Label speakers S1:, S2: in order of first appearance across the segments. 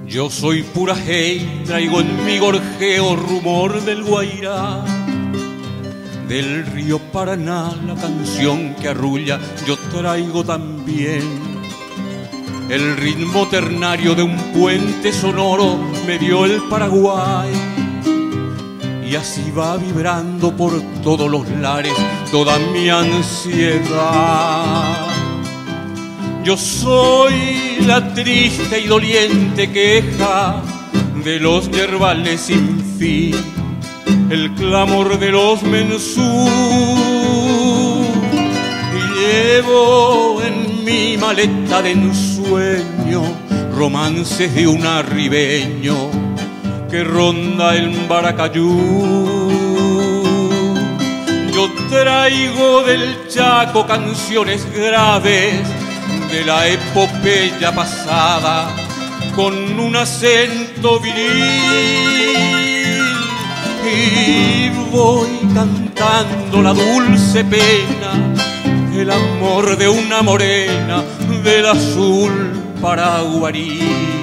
S1: Yo soy pura hey, traigo en mi gorjeo rumor del Guairá, del río Paraná, la canción que arrulla. Yo traigo también el ritmo ternario de un puente sonoro, me dio el Paraguay. Y así va vibrando por todos los lares toda mi ansiedad. Yo soy la triste y doliente queja de los yerbales sin fin, el clamor de los mensú. Y llevo en mi maleta de ensueño romances de un arribeño que ronda el Baracayú. Yo traigo del Chaco canciones graves de la epopeya pasada con un acento viril, y voy cantando la dulce pena, el amor de una morena del azul paraguarí.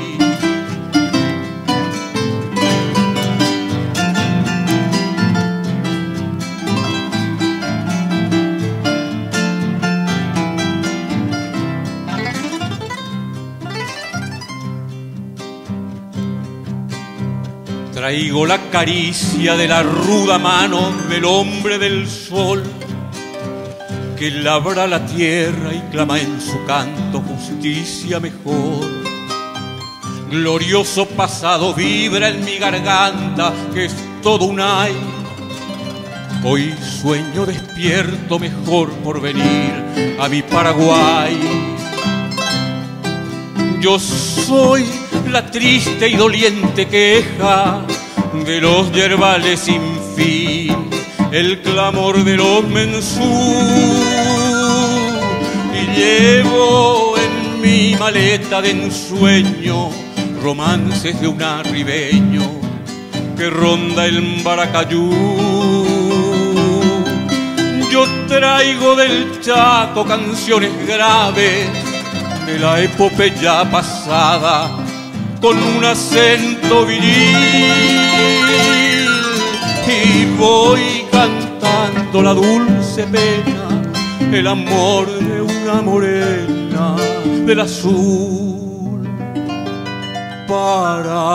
S1: Traigo la caricia de la ruda mano del hombre del sol, que labra la tierra y clama en su canto justicia mejor. Glorioso pasado vibra en mi garganta, que es todo un ay. Hoy sueño despierto mejor por venir a mi Paraguay. Yo soy la triste y doliente queja de los yerbales sin fin, el clamor de los mensú. Y llevo en mi maleta de ensueño romances de un arribeño que ronda el Baracayú. Yo traigo del Chaco canciones graves de la epopeya pasada con un acento viril, y voy cantando la dulce pena, el amor de una morena del azul paraguarí.